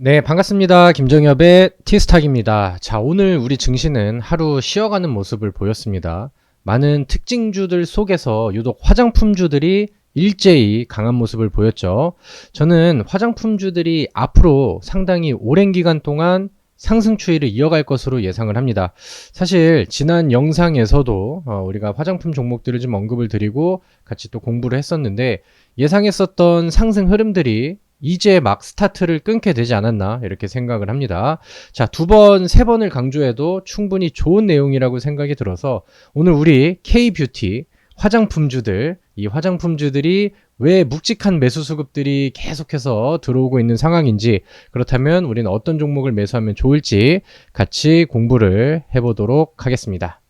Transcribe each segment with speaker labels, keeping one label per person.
Speaker 1: 네, 반갑습니다. 김정엽의 티스탁입니다. 자, 오늘 우리 증시는 하루 쉬어가는 모습을 보였습니다. 많은 특징주들 속에서 유독 화장품주들이 일제히 강한 모습을 보였죠. 저는 화장품주들이 앞으로 상당히 오랜 기간 동안 상승 추이를 이어갈 것으로 예상을 합니다. 사실 지난 영상에서도 우리가 화장품 종목들을 좀 언급을 드리고 같이 또 공부를 했었는데, 예상했었던 상승 흐름들이 이제 막 스타트를 끊게 되지 않았나 이렇게 생각을 합니다. 자, 두 번, 세 번을 강조해도 충분히 좋은 내용이라고 생각이 들어서 오늘 우리 K뷰티 화장품주들, 이 화장품주들이 왜 묵직한 매수 수급들이 계속해서 들어오고 있는 상황인지, 그렇다면 우리는 어떤 종목을 매수하면 좋을지 같이 공부를 해보도록 하겠습니다.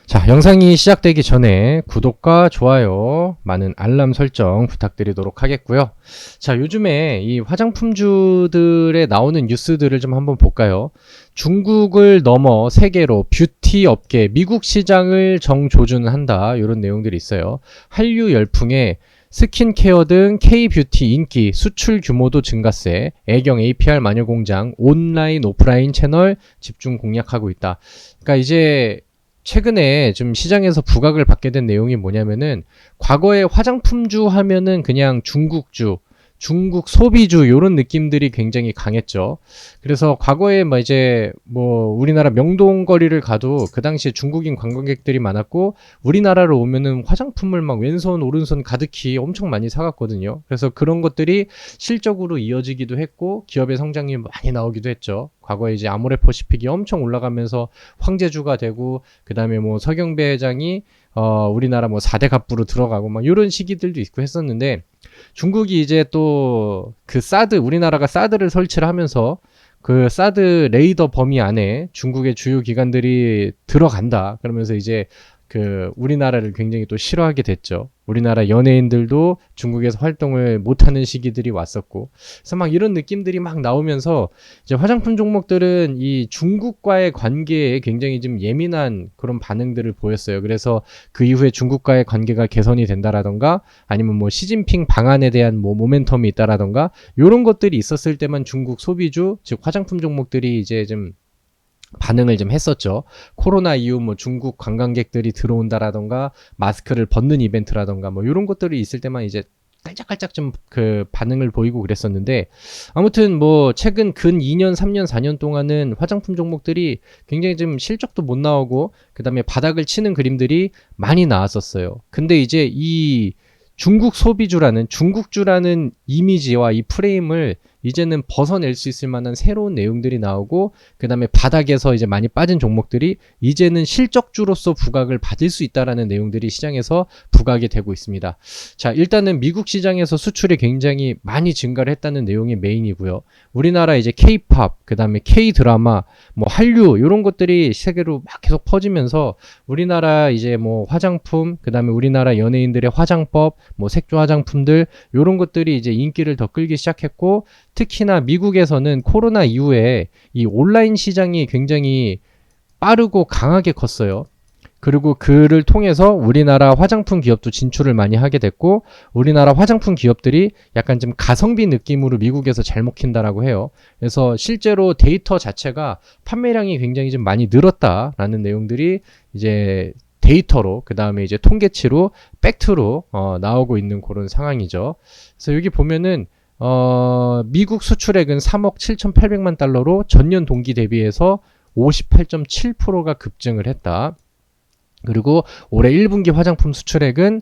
Speaker 1: 자, 영상이 시작되기 전에 구독과 좋아요, 많은 알람 설정 부탁드리도록 하겠고요. 자, 요즘에 이 화장품주들에 나오는 뉴스들을 좀 한번 볼까요? 중국을 넘어 세계로 뷰티 업계, 미국 시장을 정조준한다, 이런 내용들이 있어요. 한류 열풍에 스킨케어 등 K뷰티 인기, 수출 규모도 증가세, 애경 APR 마녀공장, 온라인 오프라인 채널 집중 공략하고 있다. 그러니까 이제 최근에 좀 시장에서 부각을 받게 된 내용이 뭐냐면은, 과거에 화장품주 하면은 그냥 중국주, 중국 소비주 요런 느낌들이 굉장히 강했죠. 그래서 과거에 이제 우리나라 명동거리를 가도 그 당시에 중국인 관광객들이 많았고, 우리나라로 오면은 화장품을 막 왼손 오른손 가득히 엄청 많이 사갔거든요. 그래서 그런 것들이 실적으로 이어지기도 했고 기업의 성장이 많이 나오기도 했죠. 과거에 이제 아모레퍼시픽이 엄청 올라가면서 황제주가 되고, 그 다음에 서경배 회장이 우리나라 4대 갑부로 들어가고 막 이런 시기들도 있고 했었는데, 중국이 이제 또 그 우리나라가 사드를 설치를 하면서 그 사드 레이더 범위 안에 중국의 주요 기관들이 들어간다, 그러면서 이제 그 우리나라를 굉장히 또 싫어하게 됐죠. 우리나라 연예인들도 중국에서 활동을 못하는 시기들이 왔었고, 그래서 막 이런 느낌들이 막 나오면서 이제 화장품 종목들은 이 중국과의 관계에 굉장히 좀 예민한 그런 반응들을 보였어요. 그래서 그 이후에 중국과의 관계가 개선이 된다라던가, 아니면 시진핑 방안에 대한 모멘텀이 있다라던가, 이런 것들이 있었을 때만 중국 소비주, 즉 화장품 종목들이 이제 좀 반응을 좀 했었죠. 코로나 이후 중국 관광객들이 들어온다라던가, 마스크를 벗는 이벤트라던가 이런 것들이 있을 때만 이제 깔짝깔짝 좀 그 반응을 보이고 그랬었는데, 아무튼 최근 근 2년, 3년, 4년 동안은 화장품 종목들이 굉장히 좀 실적도 못 나오고, 그 다음에 바닥을 치는 그림들이 많이 나왔었어요. 근데 이제 이 중국 소비주라는, 중국주라는 이미지와 이 프레임을 이제는 벗어낼 수 있을 만한 새로운 내용들이 나오고, 그 다음에 바닥에서 이제 많이 빠진 종목들이 이제는 실적주로서 부각을 받을 수 있다라는 내용들이 시장에서 부각이 되고 있습니다. 자, 일단은 미국 시장에서 수출이 굉장히 많이 증가를 했다는 내용이 메인이고요. 우리나라 이제 K-팝, 그 다음에 K-드라마, 한류 이런 것들이 세계로 막 계속 퍼지면서 우리나라 이제 화장품, 그 다음에 우리나라 연예인들의 화장법, 색조 화장품들 이런 것들이 이제 인기를 더 끌기 시작했고, 특히나 미국에서는 코로나 이후에 이 온라인 시장이 굉장히 빠르고 강하게 컸어요. 그리고 그를 통해서 우리나라 화장품 기업도 진출을 많이 하게 됐고, 우리나라 화장품 기업들이 약간 좀 가성비 느낌으로 미국에서 잘 먹힌다라고 해요. 그래서 실제로 데이터 자체가 판매량이 굉장히 좀 많이 늘었다라는 내용들이 이제 데이터로, 그 다음에 이제 통계치로, 팩트로 나오고 있는 그런 상황이죠. 그래서 여기 보면은 미국 수출액은 3억 7,800만 달러로 전년 동기 대비해서 58.7%가 급증을 했다. 그리고 올해 1분기 화장품 수출액은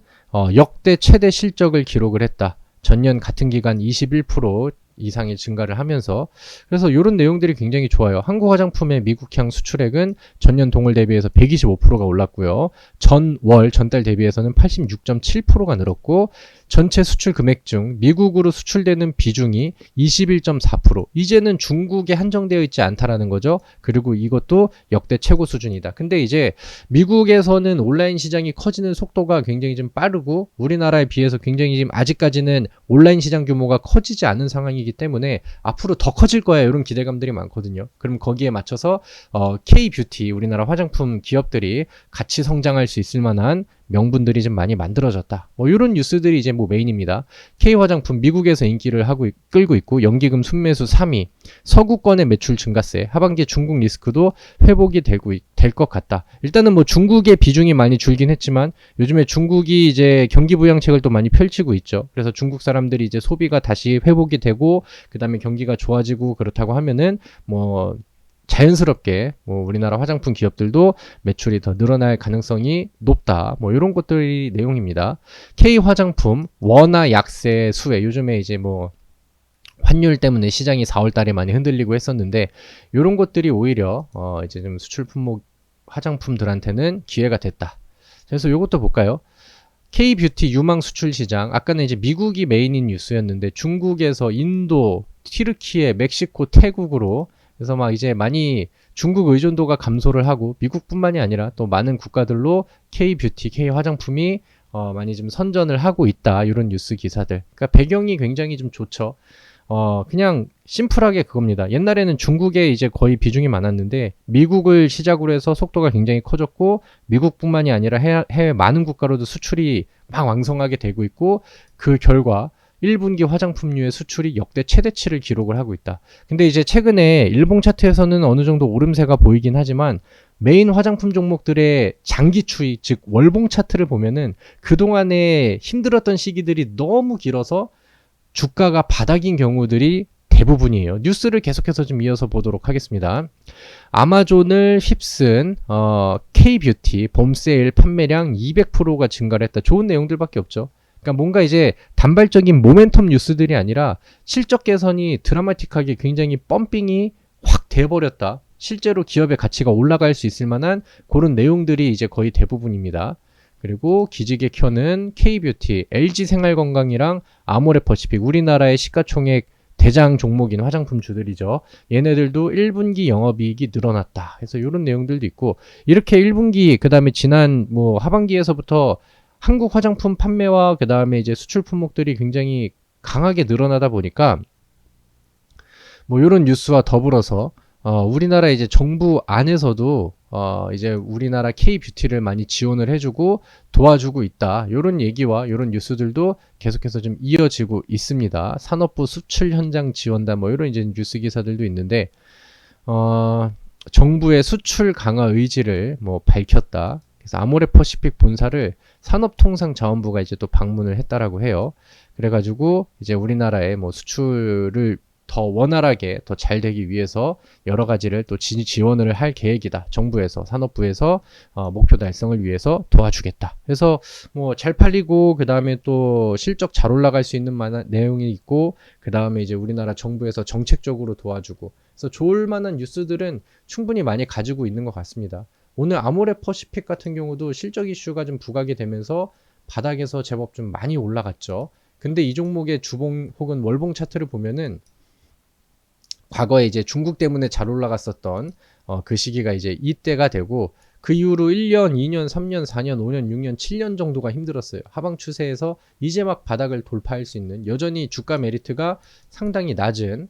Speaker 1: 역대 최대 실적을 기록을 했다. 전년 같은 기간 21% 이상의 증가를 하면서, 그래서 이런 내용들이 굉장히 좋아요. 한국 화장품의 미국향 수출액은 전년 동월 대비해서 125%가 올랐고요. 전달 대비해서는 86.7%가 늘었고, 전체 수출 금액 중 미국으로 수출되는 비중이 21.4%. 이제는 중국에 한정되어 있지 않다라는 거죠. 그리고 이것도 역대 최고 수준이다. 근데 이제 미국에서는 온라인 시장이 커지는 속도가 굉장히 좀 빠르고, 우리나라에 비해서 굉장히 지금 아직까지는 온라인 시장 규모가 커지지 않은 상황이기 때문에 앞으로 더 커질 거야, 이런 기대감들이 많거든요. 그럼 거기에 맞춰서 K뷰티, 우리나라 화장품 기업들이 같이 성장할 수 있을 만한 명분들이 좀 많이 만들어졌다. 뭐 이런 뉴스들이 이제 뭐 메인입니다. K 화장품 미국에서 인기를 끌고 있고 연기금 순매수 3위, 서구권의 매출 증가세, 하반기에 중국 리스크도 회복이 될 것 같다. 일단은 뭐 중국의 비중이 많이 줄긴 했지만 요즘에 중국이 이제 경기 부양책을 또 많이 펼치고 있죠. 그래서 중국 사람들이 이제 소비가 다시 회복이 되고 그다음에 경기가 좋아지고 그렇다고 하면은 뭐 자연스럽게 뭐 우리나라 화장품 기업들도 매출이 더 늘어날 가능성이 높다. 뭐 이런 것들이 내용입니다. K 화장품 원화 약세 수혜 요즘에 이제 뭐 환율 때문에 시장이 4월 달에 많이 흔들리고 했었는데 이런 것들이 오히려 이제 좀 수출 품목 화장품들한테는 기회가 됐다. 그래서 이것도 볼까요? K-뷰티 유망 수출 시장 아까는 이제 미국이 메인인 뉴스였는데 중국에서 인도, 튀르키예, 멕시코, 태국으로 그래서 막 이제 많이 중국 의존도가 감소를 하고 미국뿐만이 아니라 또 많은 국가들로 K-뷰티, K-화장품이 많이 좀 선전을 하고 있다. 이런 뉴스 기사들. 그러니까 배경이 굉장히 좀 좋죠. 그냥 심플하게 그겁니다. 옛날에는 중국에 이제 거의 비중이 많았는데 미국을 시작으로 해서 속도가 굉장히 커졌고 미국뿐만이 아니라 해외 많은 국가로도 수출이 막 왕성하게 되고 있고 그 결과 1분기 화장품류의 수출이 역대 최대치를 기록을 하고 있다. 근데 이제 최근에 일본 차트에서는 어느 정도 오름세가 보이긴 하지만 메인 화장품 종목들의 장기 추이, 즉 월봉 차트를 보면은 그동안에 힘들었던 시기들이 너무 길어서 주가가 바닥인 경우들이 대부분이에요. 뉴스를 계속해서 좀 이어서 보도록 하겠습니다. 아마존을 휩쓴 K-뷰티 봄세일 판매량 200%가 증가를 했다. 좋은 내용들밖에 없죠. 그러니까 뭔가 이제 단발적인 모멘텀 뉴스들이 아니라 실적 개선이 드라마틱하게 굉장히 펌핑이 확 돼버렸다. 실제로 기업의 가치가 올라갈 수 있을 만한 그런 내용들이 이제 거의 대부분입니다. 그리고 기지개 켜는 K-뷰티, LG생활건강이랑 아모레퍼시픽 우리나라의 시가총액 대장 종목인 화장품 주들이죠. 얘네들도 1분기 영업이익이 늘어났다. 그래서 이런 내용들도 있고 이렇게 1분기 그다음에 지난 뭐 하반기에서부터 한국 화장품 판매와 그 다음에 이제 수출 품목들이 굉장히 강하게 늘어나다 보니까 뭐 이런 뉴스와 더불어서 우리나라 이제 정부 안에서도 이제 우리나라 K-뷰티를 많이 지원을 해주고 도와주고 있다. 이런 얘기와 이런 뉴스들도 계속해서 좀 이어지고 있습니다. 산업부 수출 현장 지원단 뭐 이런 이제 뉴스 기사들도 있는데 정부의 수출 강화 의지를 뭐 밝혔다. 그래서 아모레퍼시픽 본사를 산업통상자원부가 이제 또 방문을 했다라고 해요. 그래가지고 이제 우리나라의 뭐 수출을 더 원활하게 더 잘 되기 위해서 여러 가지를 또 지원을 할 계획이다. 정부에서 산업부에서 목표 달성을 위해서 도와주겠다. 그래서 뭐 잘 팔리고 그 다음에 또 실적 잘 올라갈 수 있는 내용이 있고 그 다음에 이제 우리나라 정부에서 정책적으로 도와주고 그래서 좋을 만한 뉴스들은 충분히 많이 가지고 있는 것 같습니다. 오늘 아모레퍼시픽 같은 경우도 실적 이슈가 좀 부각이 되면서 바닥에서 제법 좀 많이 올라갔죠. 근데 이 종목의 주봉 혹은 월봉 차트를 보면은 과거에 이제 중국 때문에 잘 올라갔었던 그 시기가 이제 이때가 되고 그 이후로 1년, 2년, 3년, 4년, 5년, 6년, 7년 정도가 힘들었어요. 하방 추세에서 이제 막 바닥을 돌파할 수 있는 여전히 주가 메리트가 상당히 낮은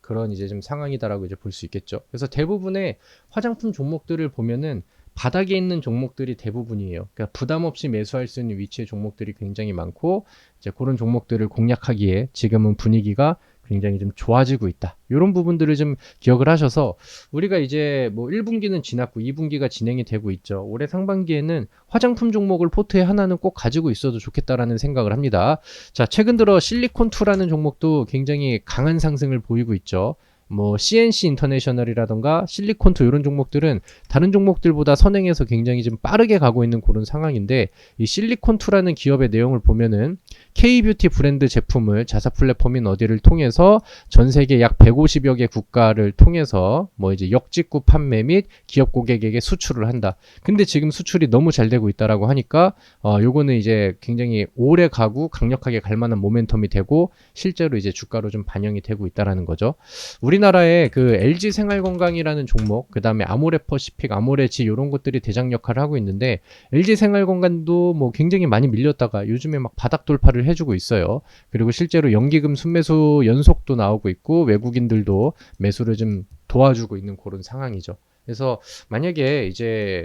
Speaker 1: 그런 이제 좀 상황이다라고 이제 볼 수 있겠죠. 그래서 대부분의 화장품 종목들을 보면은 바닥에 있는 종목들이 대부분이에요. 그러니까 부담 없이 매수할 수 있는 위치의 종목들이 굉장히 많고 이제 그런 종목들을 공략하기에 지금은 분위기가 굉장히 좀 좋아지고 있다. 이런 부분들을 좀 기억을 하셔서 우리가 이제 뭐 1분기는 지났고 2분기가 진행이 되고 있죠. 올해 상반기에는 화장품 종목을 포트에 하나는 꼭 가지고 있어도 좋겠다라는 생각을 합니다. 자, 최근 들어 실리콘2라는 종목도 굉장히 강한 상승을 보이고 있죠. 뭐 CNC 인터내셔널이라던가 실리콘2 이런 종목들은 다른 종목들보다 선행해서 굉장히 좀 빠르게 가고 있는 그런 상황인데 이 실리콘2라는 기업의 내용을 보면은 K-뷰티 브랜드 제품을 자사 플랫폼인 어디를 통해서 전 세계 약 150여 개 국가를 통해서 뭐 이제 역직구 판매 및 기업 고객에게 수출을 한다. 근데 지금 수출이 너무 잘 되고 있다라고 하니까 요거는 이제 굉장히 오래 가고 강력하게 갈 만한 모멘텀이 되고 실제로 이제 주가로 좀 반영이 되고 있다라는 거죠. 우리나라의 그 LG 생활건강이라는 종목, 그 다음에 아모레퍼시픽, 아모레지 이런 것들이 대장 역할을 하고 있는데 LG 생활건강도 뭐 굉장히 많이 밀렸다가 요즘에 막 바닥 돌파를 해주고 있어요. 그리고 실제로 연기금 순매수 연속도 나오고 있고 외국인들도 매수를 좀 도와주고 있는 그런 상황이죠. 그래서 만약에 이제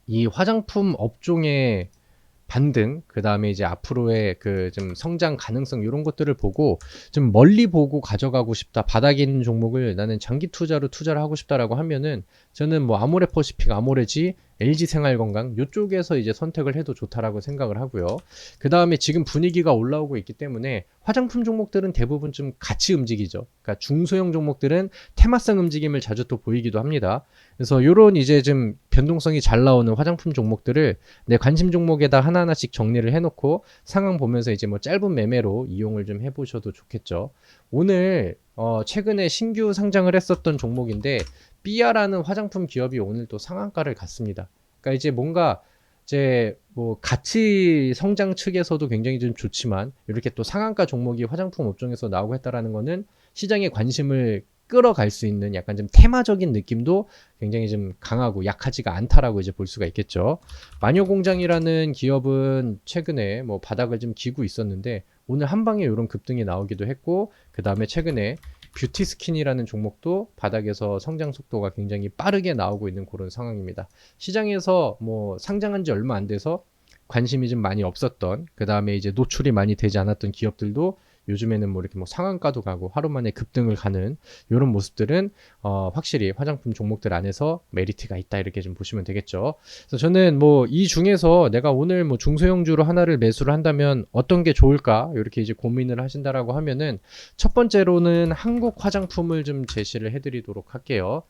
Speaker 1: 이 화장품 업종의 반등, 그 다음에 이제 앞으로의 그 좀 성장 가능성 이런 것들을 보고 좀 멀리 보고 가져가고 싶다. 바닥에 있는 종목을 나는 장기 투자로 투자를 하고 싶다라고 하면은 저는 뭐 아모레퍼시픽, 아모레지, LG생활건강 이쪽에서 이제 선택을 해도 좋다라고 생각을 하고요. 그 다음에 지금 분위기가 올라오고 있기 때문에 화장품 종목들은 대부분 좀 같이 움직이죠. 그러니까 중소형 종목들은 테마성 움직임을 자주 또 보이기도 합니다. 그래서 요런 이제 좀 변동성이 잘 나오는 화장품 종목들을 내 관심 종목에다 하나하나씩 정리를 해놓고 상황 보면서 이제 뭐 짧은 매매로 이용을 좀 해보셔도 좋겠죠. 오늘 최근에 신규 상장을 했었던 종목인데 삐아라는 화장품 기업이 오늘 또 상한가를 갔습니다. 그러니까 이제 뭔가 이제 뭐 가치 성장 측에서도 굉장히 좀 좋지만 이렇게 또 상한가 종목이 화장품 업종에서 나오고 했다라는 거는 시장의 관심을 끌어갈 수 있는 약간 좀 테마적인 느낌도 굉장히 좀 강하고 약하지가 않다라고 이제 볼 수가 있겠죠. 마녀공장이라는 기업은 최근에 뭐 바닥을 좀 기고 있었는데 오늘 한 방에 이런 급등이 나오기도 했고 그 다음에 최근에 뷰티스킨이라는 종목도 바닥에서 성장 속도가 굉장히 빠르게 나오고 있는 그런 상황입니다. 시장에서 뭐 상장한 지 얼마 안 돼서 관심이 좀 많이 없었던 그 다음에 이제 노출이 많이 되지 않았던 기업들도 요즘에는 뭐 이렇게 뭐 상한가도 가고 하루 만에 급등을 가는 이런 모습들은 확실히 화장품 종목들 안에서 메리트가 있다 이렇게 좀 보시면 되겠죠. 그래서 저는 뭐 이 중에서 내가 오늘 뭐 중소형주로 하나를 매수를 한다면 어떤 게 좋을까 이렇게 이제 고민을 하신다라고 하면은 첫 번째로는 한국 화장품을 좀 제시를 해드리도록 할게요.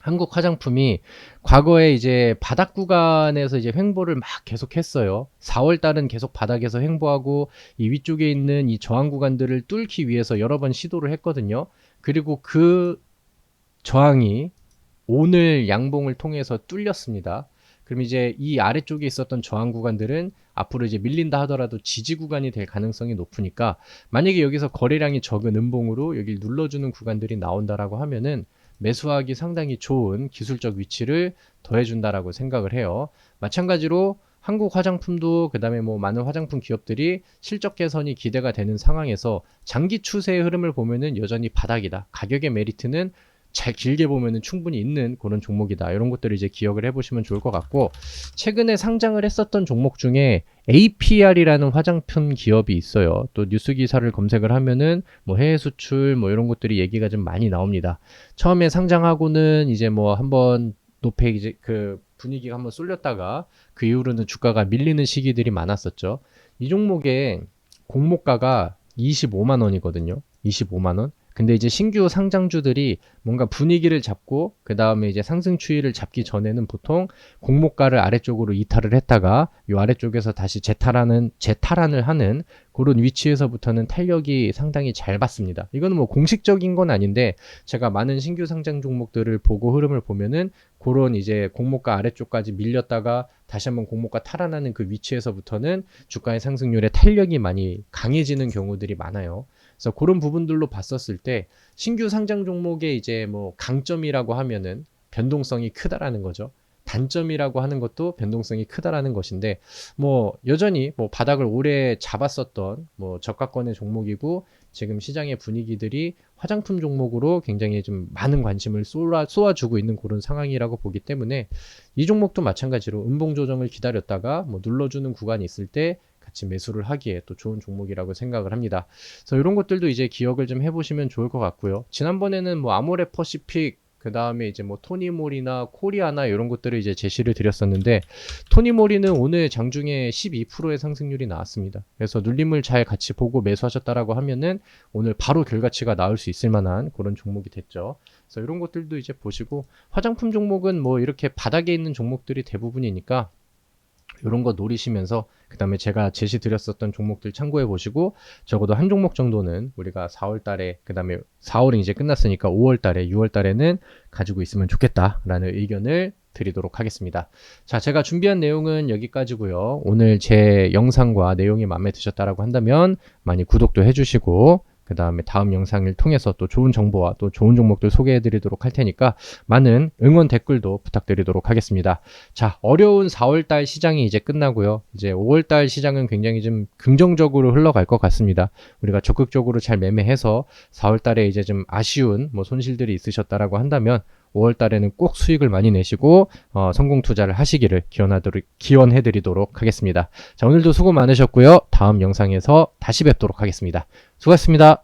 Speaker 1: 한국 화장품이 과거에 이제 바닥 구간에서 이제 횡보를 막 계속 했어요. 4월 달은 계속 바닥에서 횡보하고 이 위쪽에 있는 이 저항 구간들을 뚫기 위해서 여러 번 시도를 했거든요. 그리고 그 저항이 오늘 양봉을 통해서 뚫렸습니다. 그럼 이제 이 아래쪽에 있었던 저항 구간들은 앞으로 이제 밀린다 하더라도 지지 구간이 될 가능성이 높으니까 만약에 여기서 거래량이 적은 음봉으로 여기를 눌러주는 구간들이 나온다라고 하면은 매수하기 상당히 좋은 기술적 위치를 더해준다라고 생각을 해요. 마찬가지로 한국 화장품도 그다음에 뭐 많은 화장품 기업들이 실적 개선이 기대가 되는 상황에서 장기 추세의 흐름을 보면은 여전히 바닥이다. 가격의 메리트는 잘 길게 보면은 충분히 있는 그런 종목이다. 이런 것들을 이제 기억을 해보시면 좋을 것 같고 최근에 상장을 했었던 종목 중에 APR이라는 화장품 기업이 있어요. 또 뉴스 기사를 검색을 하면은 뭐 해외 수출 뭐 이런 것들이 얘기가 좀 많이 나옵니다. 처음에 상장하고는 이제 뭐 한번 높게 이제 그 분위기가 한번 쏠렸다가 그 이후로는 주가가 밀리는 시기들이 많았었죠. 이 종목의 공모가가 25만 원이거든요. 25만 원. 근데 이제 신규 상장주들이 뭔가 분위기를 잡고 그 다음에 이제 상승 추이를 잡기 전에는 보통 공모가를 아래쪽으로 이탈을 했다가 이 아래쪽에서 다시 재탈환을 하는 그런 위치에서부터는 탄력이 상당히 잘 받습니다. 이거는 뭐 공식적인 건 아닌데 제가 많은 신규 상장 종목들을 보고 흐름을 보면은 그런 이제 공모가 아래쪽까지 밀렸다가 다시 한번 공모가 탈환하는 그 위치에서부터는 주가의 상승률에 탄력이 많이 강해지는 경우들이 많아요. 그래서 그런 부분들로 봤었을 때 신규 상장 종목의 이제 뭐 강점이라고 하면은 변동성이 크다라는 거죠. 단점이라고 하는 것도 변동성이 크다라는 것인데 뭐 여전히 뭐 바닥을 오래 잡았었던 뭐 저가권의 종목이고 지금 시장의 분위기들이 화장품 종목으로 굉장히 좀 많은 관심을 쏘아주고 있는 그런 상황이라고 보기 때문에 이 종목도 마찬가지로 음봉 조정을 기다렸다가 뭐 눌러주는 구간이 있을 때 같이 매수를 하기에 또 좋은 종목이라고 생각을 합니다. 그래서 이런 것들도 이제 기억을 좀 해보시면 좋을 것 같고요. 지난번에는 뭐 아모레퍼시픽 그 다음에 이제 뭐 토니모리나 코리아나 이런 것들을 이제 제시를 드렸었는데 토니모리는 오늘 장중에 12%의 상승률이 나왔습니다. 그래서 눌림을 잘 같이 보고 매수하셨다라고 하면은 오늘 바로 결과치가 나올 수 있을 만한 그런 종목이 됐죠. 그래서 이런 것들도 이제 보시고 화장품 종목은 뭐 이렇게 바닥에 있는 종목들이 대부분이니까 이런 거 노리시면서 그 다음에 제가 제시 드렸었던 종목들 참고해 보시고 적어도 한 종목 정도는 우리가 4월 달에 그 다음에 4월이 이제 끝났으니까 5월 달에 6월 달에는 가지고 있으면 좋겠다라는 의견을 드리도록 하겠습니다. 자, 제가 준비한 내용은 여기까지고요. 오늘 제 영상과 내용이 마음에 드셨다라고 한다면 많이 구독도 해주시고 그 다음에 다음 영상을 통해서 또 좋은 정보와 또 좋은 종목들 소개해 드리도록 할 테니까 많은 응원 댓글도 부탁드리도록 하겠습니다. 자, 어려운 4월달 시장이 이제 끝나고요. 이제 5월달 시장은 굉장히 좀 긍정적으로 흘러갈 것 같습니다. 우리가 적극적으로 잘 매매해서 4월달에 이제 좀 아쉬운 뭐 손실들이 있으셨다라고 한다면 5월 달에는 꼭 수익을 많이 내시고 성공 투자를 하시기를 기원해드리도록 하겠습니다. 자, 오늘도 수고 많으셨고요. 다음 영상에서 다시 뵙도록 하겠습니다. 수고하셨습니다.